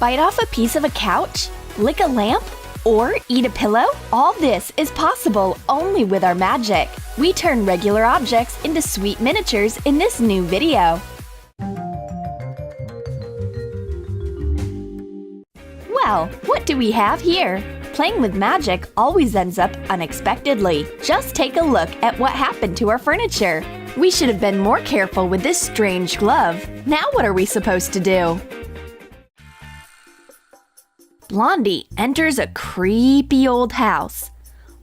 Bite off a piece of a couch? Lick a lamp? Or eat a pillow? All this is possible only with our magic. We turn regular objects into sweet miniatures in this new video. Well, what do we have here? Playing with magic always ends up unexpectedly. Just take a look at what happened to our furniture. We should have been more careful with this strange glove. Now what are we supposed to do? Blondie enters a creepy old house.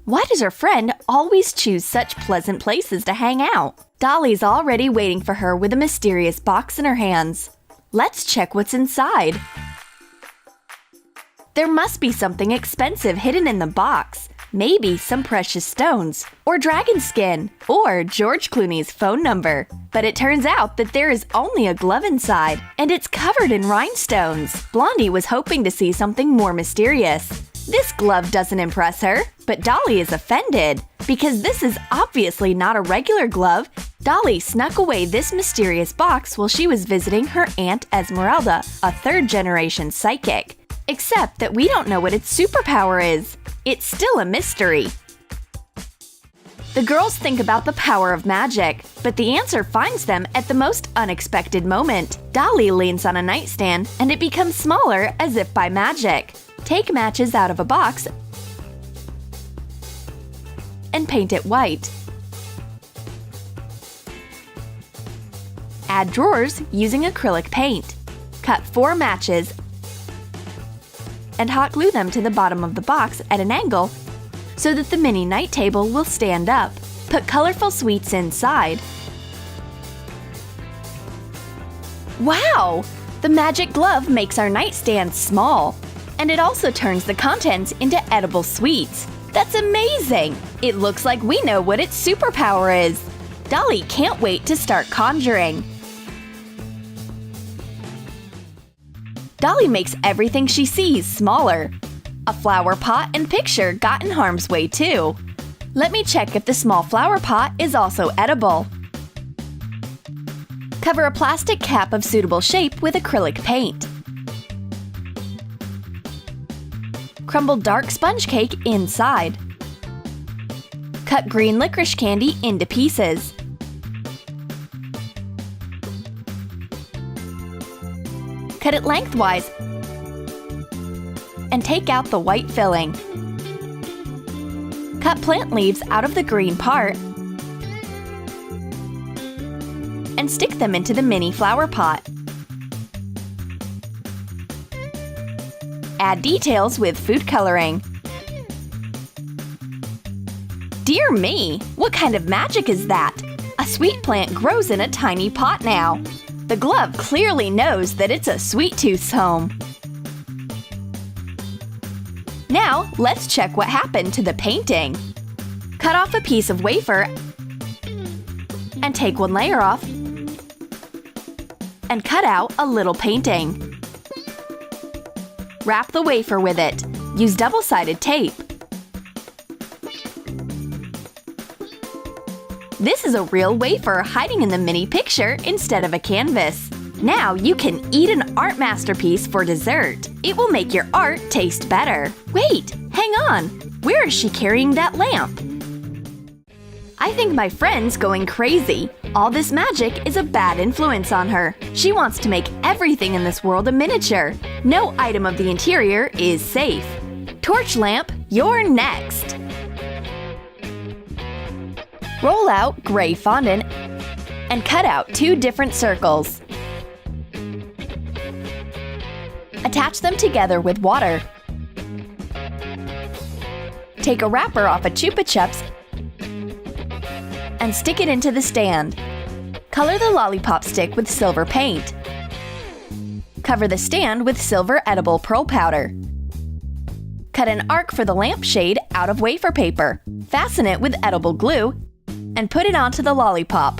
Why does her friend always choose such pleasant places to hang out? Dolly's already waiting for her with a mysterious box in her hands. Let's check what's inside. There must be something expensive hidden in the box. Maybe some precious stones, or dragon skin, or George Clooney's phone number. But it turns out that there is only a glove inside, and it's covered in rhinestones. Blondie was hoping to see something more mysterious. This glove doesn't impress her, but Dolly is offended. Because this is obviously not a regular glove, Dolly snuck away this mysterious box while she was visiting her Aunt Esmeralda, a third-generation psychic. Except that we don't know what its superpower is. It's still a mystery. The girls think about the power of magic, but the answer finds them at the most unexpected moment. Dolly leans on a nightstand, and it becomes smaller as if by magic. Take matches out of a box and paint it white. Add drawers using acrylic paint. Cut 4 matches and hot glue them to the bottom of the box at an angle so that the mini night table will stand up. Put colorful sweets inside. Wow! The magic glove makes our nightstand small. And it also turns the contents into edible sweets. That's amazing! It looks like we know what its superpower is. Dolly can't wait to start conjuring. Dolly makes everything she sees smaller. A flower pot and picture got in harm's way too. Let me check if the small flower pot is also edible. Cover a plastic cap of suitable shape with acrylic paint. Crumble dark sponge cake inside. Cut green licorice candy into pieces. Cut it lengthwise and take out the white filling. Cut plant leaves out of the green part and stick them into the mini flower pot. Add details with food coloring. Dear me, what kind of magic is that? A sweet plant grows in a tiny pot now. The glove clearly knows that it's a sweet tooth's home. Now, let's check what happened to the painting. Cut off a piece of wafer and take one layer off and cut out a little painting. Wrap the wafer with it. Use double-sided tape. This is a real wafer hiding in the mini picture instead of a canvas. Now you can eat an art masterpiece for dessert. It will make your art taste better. Wait, hang on. Where is she carrying that lamp? I think my friend's going crazy. All this magic is a bad influence on her. She wants to make everything in this world a miniature. No item of the interior is safe. Torch lamp, you're next. Roll out gray fondant and cut out 2 different circles. Attach them together with water. Take a wrapper off a Chupa Chups and stick it into the stand. Color the lollipop stick with silver paint. Cover the stand with silver edible pearl powder. Cut an arc for the lampshade out of wafer paper. Fasten it with edible glue and put it onto the lollipop.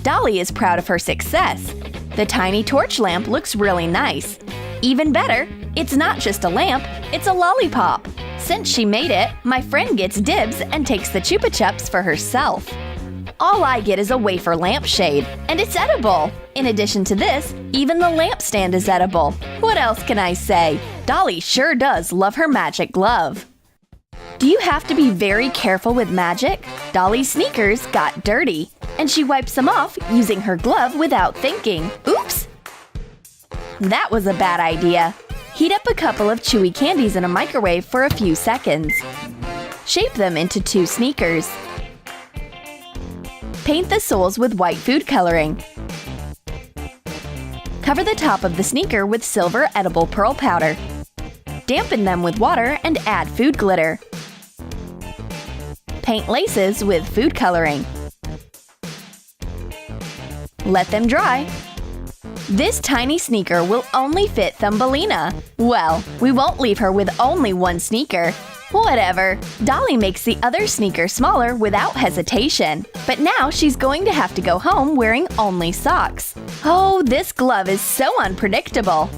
Dolly is proud of her success. The tiny torch lamp looks really nice. Even better, it's not just a lamp, it's a lollipop. Since she made it, my friend gets dibs and takes the Chupa Chups for herself. All I get is a wafer lampshade, and it's edible. In addition to this, even the lampstand is edible. What else can I say? Dolly sure does love her magic glove. Do you have to be very careful with magic? Dolly's sneakers got dirty, and she wipes them off using her glove without thinking. Oops! That was a bad idea. Heat up a couple of chewy candies in a microwave for a few seconds. Shape them into 2 sneakers. Paint the soles with white food coloring. Cover the top of the sneaker with silver edible pearl powder. Dampen them with water and add food glitter. Paint laces with food coloring. Let them dry. This tiny sneaker will only fit Thumbelina. Well, we won't leave her with only 1 sneaker. Whatever. Dolly makes the other sneaker smaller without hesitation. But now she's going to have to go home wearing only socks. Oh, this glove is so unpredictable.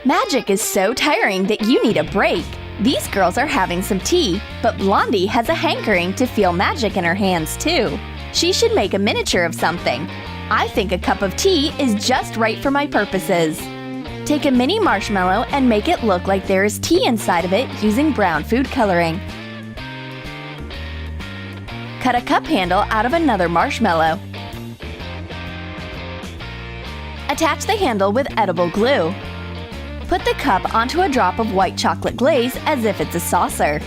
Magic is so tiring that you need a break. These girls are having some tea, but Blondie has a hankering to feel magic in her hands too. She should make a miniature of something. I think a cup of tea is just right for my purposes. Take a mini marshmallow and make it look like there is tea inside of it using brown food coloring. Cut a cup handle out of another marshmallow. Attach the handle with edible glue. Put the cup onto a drop of white chocolate glaze as if it's a saucer.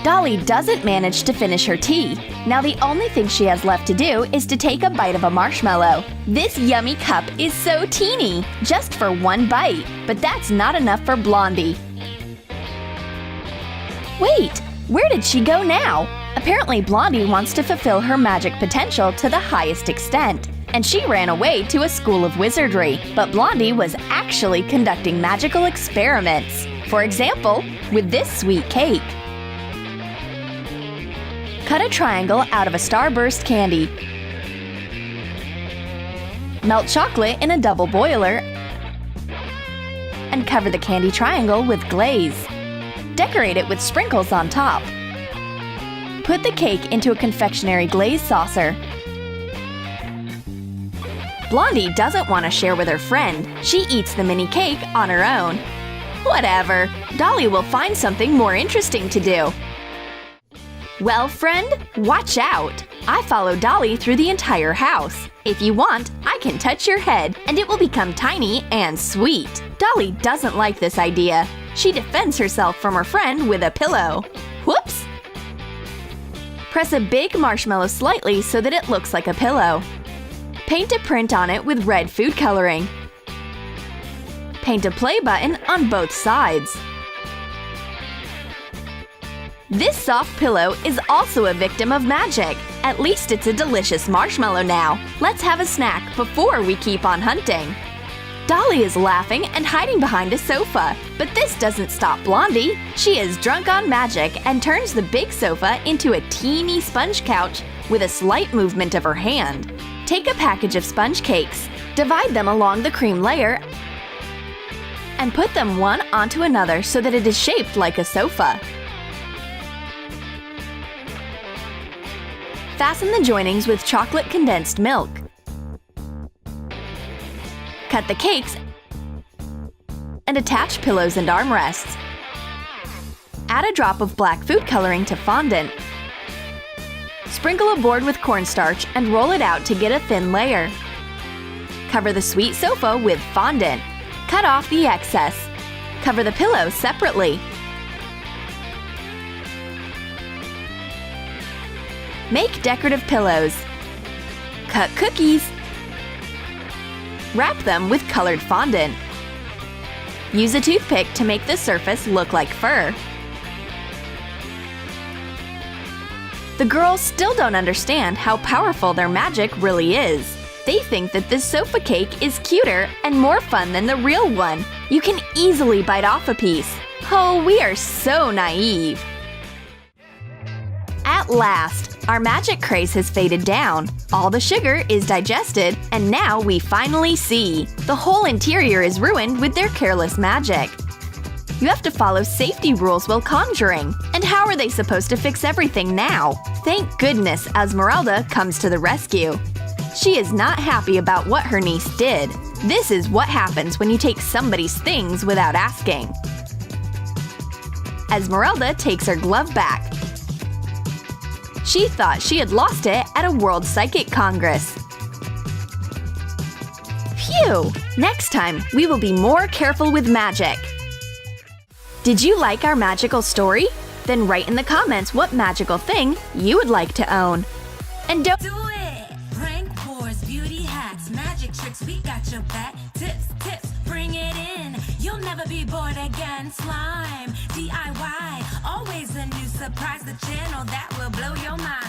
Dolly doesn't manage to finish her tea. Now the only thing she has left to do is to take a bite of a marshmallow. This yummy cup is so teeny, just for 1 bite. But that's not enough for Blondie. Wait, where did she go now? Apparently Blondie wants to fulfill her magic potential to the highest extent. And she ran away to a school of wizardry. But Blondie was actually conducting magical experiments. For example, with this sweet cake. Cut a triangle out of a starburst candy. Melt chocolate in a double boiler and cover the candy triangle with glaze. Decorate it with sprinkles on top. Put the cake into a confectionery glaze saucer. Blondie doesn't want to share with her friend. She eats the mini cake on her own. Whatever. Dolly will find something more interesting to do. Well, friend, watch out! I followed Dolly through the entire house. If you want, I can touch your head and it will become tiny and sweet. Dolly doesn't like this idea. She defends herself from her friend with a pillow. Whoops! Press a big marshmallow slightly so that it looks like a pillow. Paint a print on it with red food coloring. Paint a play button on both sides. This soft pillow is also a victim of magic. At least it's a delicious marshmallow now. Let's have a snack before we keep on hunting. Dolly is laughing and hiding behind a sofa. But this doesn't stop Blondie. She is drunk on magic and turns the big sofa into a teeny sponge couch with a slight movement of her hand. Take a package of sponge cakes, divide them along the cream layer, and put them one onto another so that it is shaped like a sofa. Fasten the joinings with chocolate condensed milk. Cut the cakes and attach pillows and armrests. Add a drop of black food coloring to fondant. Sprinkle a board with cornstarch and roll it out to get a thin layer. Cover the sweet sofa with fondant. Cut off the excess. Cover the pillows separately. Make decorative pillows. Cut cookies. Wrap them with colored fondant. Use a toothpick to make the surface look like fur. The girls still don't understand how powerful their magic really is. They think that this sofa cake is cuter and more fun than the real one. You can easily bite off a piece. Oh, we are so naive. At last, our magic craze has faded down. All the sugar is digested, and now we finally see. The whole interior is ruined with their careless magic. You have to follow safety rules while conjuring. And how are they supposed to fix everything now? Thank goodness Esmeralda comes to the rescue. She is not happy about what her niece did. This is what happens when you take somebody's things without asking. Esmeralda takes her glove back. She thought she had lost it at a World Psychic Congress. Phew! Next time, we will be more careful with magic. Did you like our magical story? Then write in the comments what magical thing you would like to own. And don't Do it! Prank wars, beauty hacks, magic tricks, we got your back. Tips, bring it in. You'll never be bored again. Slime, DIY, always a new surprise. The channel that will blow your mind.